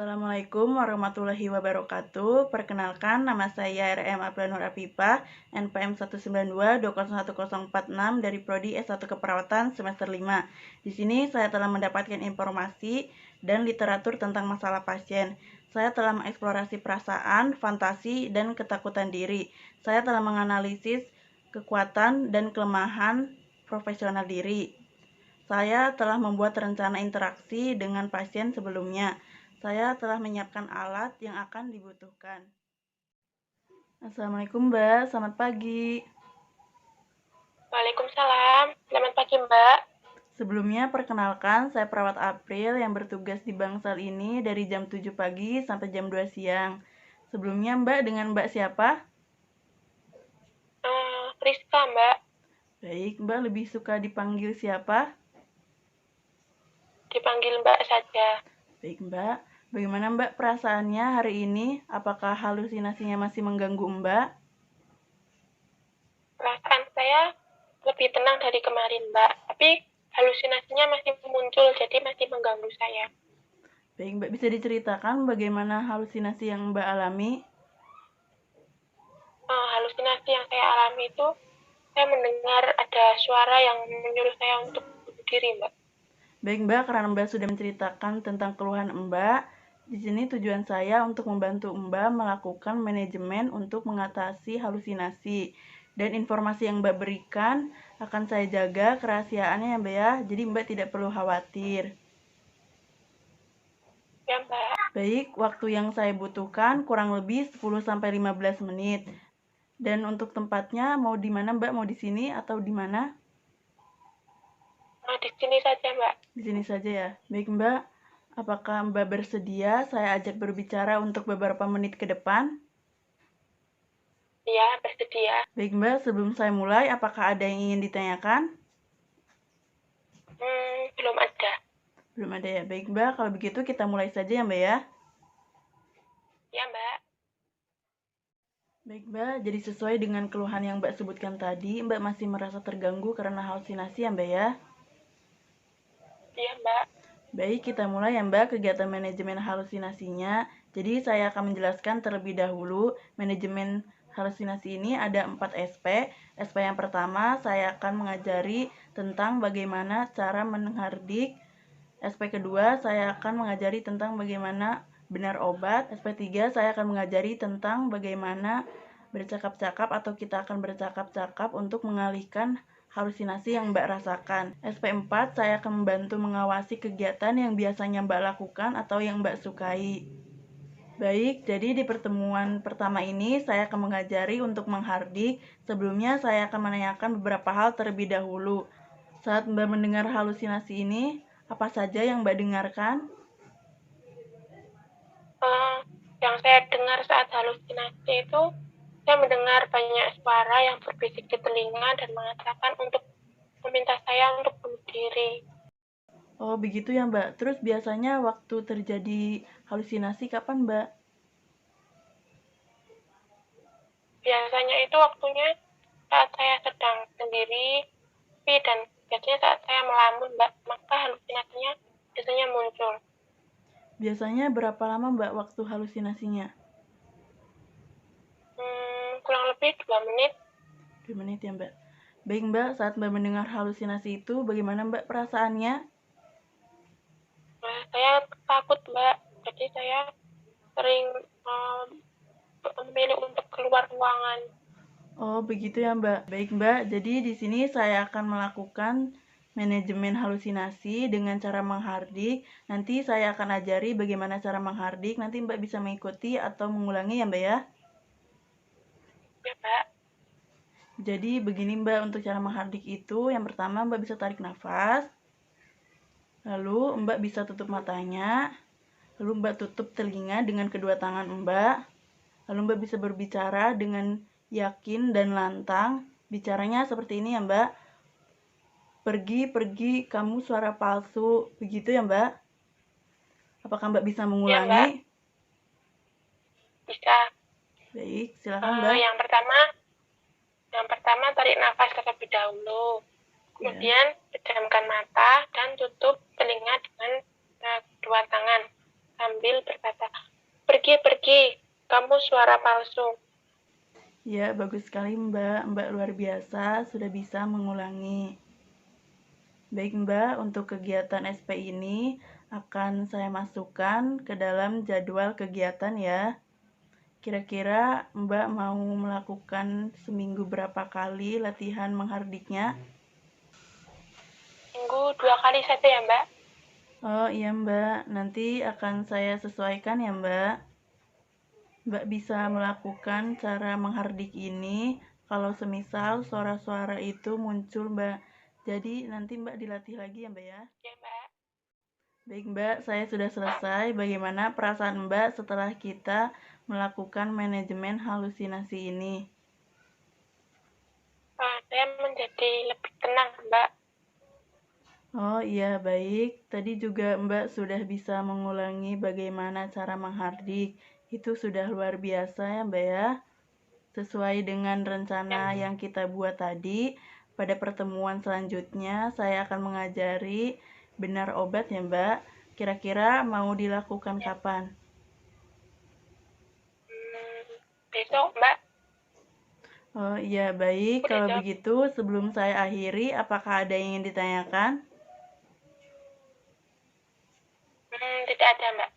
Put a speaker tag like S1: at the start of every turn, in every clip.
S1: Assalamualaikum warahmatullahi wabarakatuh. Perkenalkan, nama saya RM Apla Nur Afifah, NPM 192201046 dari Prodi S1 Keperawatan semester 5. Di sini saya telah mendapatkan informasi dan literatur tentang masalah pasien. Saya telah mengeksplorasi perasaan, fantasi, dan ketakutan diri. Saya telah menganalisis kekuatan dan kelemahan profesional diri. Saya telah membuat rencana interaksi dengan pasien sebelumnya. Saya telah menyiapkan alat yang akan dibutuhkan. Assalamualaikum Mbak, selamat pagi.
S2: Waalaikumsalam, selamat pagi Mbak.
S1: Sebelumnya perkenalkan, saya perawat April yang bertugas di Bangsal ini dari jam 7 pagi sampai jam 2 siang. Sebelumnya Mbak dengan Mbak siapa?
S2: Rizka Mbak,
S1: Baik, Mbak lebih suka dipanggil siapa?
S2: dipanggil Mbak saja.
S1: Baik Mbak, bagaimana Mbak perasaannya hari ini? Apakah halusinasinya masih mengganggu Mbak?
S2: Perasaan saya lebih tenang dari kemarin Mbak, tapi halusinasinya masih muncul, jadi masih mengganggu saya.
S1: Baik Mbak, bisa diceritakan bagaimana halusinasi yang Mbak alami?
S2: Halusinasi yang saya alami itu, saya mendengar ada suara yang menyuruh saya untuk bunuh diri Mbak.
S1: Baik Mbak, karena Mbak sudah menceritakan tentang keluhan Mbak, di sini tujuan saya untuk membantu Mbak melakukan manajemen untuk mengatasi halusinasi. Dan informasi yang Mbak berikan akan saya jaga kerahasiaannya ya Mbak ya, jadi Mbak tidak perlu khawatir.
S2: Ya Mbak.
S1: Baik, waktu yang saya butuhkan kurang lebih 10-15 menit. Dan untuk tempatnya mau di mana Mbak? Mau di sini atau di mana?
S2: Di sini saja Mbak.
S1: Di sini saja ya. Baik Mbak, apakah Mbak bersedia saya ajak berbicara untuk beberapa menit ke depan?
S2: Iya, bersedia.
S1: Baik Mbak, sebelum saya mulai, apakah ada yang ingin ditanyakan?
S2: Belum ada.
S1: Belum ada ya. Baik Mbak, kalau begitu kita mulai saja ya Mbak ya.
S2: Ya Mbak.
S1: Baik Mbak, jadi sesuai dengan keluhan yang Mbak sebutkan tadi, Mbak masih merasa terganggu karena halusinasi ya Mbak ya?
S2: Iya Mbak.
S1: Baik, kita mulai ya Mbak kegiatan manajemen halusinasinya. Jadi saya akan menjelaskan terlebih dahulu manajemen halusinasi ini ada 4 SP. SP yang pertama saya akan mengajari tentang bagaimana cara menghardik. SP kedua saya akan mengajari tentang bagaimana benar obat. SP 3 saya akan mengajari tentang bagaimana bercakap-cakap atau kita akan bercakap-cakap untuk mengalihkan halusinasi yang Mbak rasakan. SP 4 saya akan membantu mengawasi kegiatan yang biasanya Mbak lakukan atau yang Mbak sukai. Baik, jadi di pertemuan pertama ini saya akan mengajari untuk menghardik. Sebelumnya saya akan menanyakan beberapa hal terlebih dahulu. Saat Mbak mendengar halusinasi ini, apa saja yang Mbak dengarkan?
S2: Yang saya dengar saat halusinasi itu, saya mendengar banyak suara yang berbisik di telinga dan mengatakan untuk meminta saya untuk bunuh diri.
S1: Oh, begitu ya Mbak. Terus biasanya waktu terjadi halusinasi kapan Mbak?
S2: Biasanya itu waktunya saat saya sedang sendiri, dan biasanya saat saya melamun, Mbak, maka halusinasinya biasanya muncul.
S1: Biasanya berapa lama Mbak waktu halusinasinya?
S2: Kurang lebih 2 menit.
S1: 2 menit ya Mbak. Baik Mbak, saat Mbak mendengar halusinasi itu, bagaimana Mbak perasaannya?
S2: Saya takut, Mbak. Jadi saya sering memilih untuk keluar ruangan.
S1: Oh, begitu ya Mbak. Baik Mbak, jadi di sini saya akan melakukan manajemen halusinasi dengan cara menghardik. Nanti saya akan ajari bagaimana cara menghardik. Nanti Mbak bisa mengikuti atau mengulangi ya Mbak ya.
S2: Ya, Mbak.
S1: Jadi begini Mbak, untuk cara menghardik itu, yang pertama Mbak bisa tarik nafas. Lalu Mbak bisa tutup matanya. Lalu Mbak tutup telinga dengan kedua tangan Mbak. Lalu Mbak bisa berbicara dengan yakin dan lantang. Bicaranya seperti ini ya Mbak. Pergi, pergi, kamu suara palsu. Begitu ya Mbak? Apakah Mbak bisa mengulangi?
S2: Ya, Mbak. Bisa.
S1: Baik, silakan Mbak.
S2: Yang pertama tarik nafas terlebih dahulu. Kemudian pejamkan mata dan tutup telinga dengan kedua tangan. sambil berkata, "Pergi, pergi, kamu suara palsu."
S1: Ya, bagus sekali Mbak. Mbak luar biasa, sudah bisa mengulangi. Baik Mbak, untuk kegiatan SP ini akan saya masukkan ke dalam jadwal kegiatan ya. Kira-kira Mbak mau melakukan seminggu berapa kali latihan menghardiknya?
S2: Minggu 2 kali saja ya, Mbak.
S1: Oh iya Mbak, nanti akan saya sesuaikan ya Mbak. Mbak bisa melakukan cara menghardik ini kalau semisal suara-suara itu muncul Mbak. Jadi nanti Mbak dilatih lagi ya Mbak ya.
S2: Ya, Mbak.
S1: Baik Mbak, saya sudah selesai. Bagaimana perasaan Mbak setelah kita melakukan manajemen halusinasi ini?
S2: Saya menjadi lebih tenang, Mbak.
S1: Oh iya, baik. Tadi juga Mbak sudah bisa mengulangi bagaimana cara menghardik. Itu sudah luar biasa ya Mbak ya. Sesuai dengan rencana
S2: Ya,
S1: yang kita buat tadi, pada pertemuan selanjutnya saya akan mengajari benar obat ya Mbak. Kira-kira mau dilakukan
S2: ya.
S1: kapan?
S2: Besok, Mbak.
S1: Oh iya, baik.
S2: Udah
S1: Kalau
S2: jawab.
S1: begitu, sebelum saya akhiri, apakah ada yang ingin ditanyakan?
S2: Tidak ada, Mbak.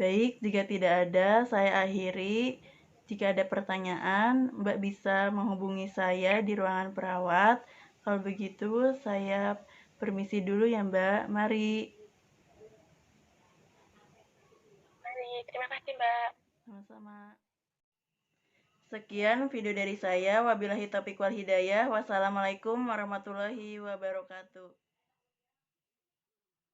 S1: Baik, jika tidak ada, saya akhiri. Jika ada pertanyaan, Mbak bisa menghubungi saya di ruangan perawat. Kalau begitu, saya permisi dulu ya Mbak. Mari.
S2: Mari, terima kasih, Mbak.
S1: Sama-sama. Sekian video dari saya. Wabillahi taufiq wal hidayah. Wassalamualaikum warahmatullahi wabarakatuh.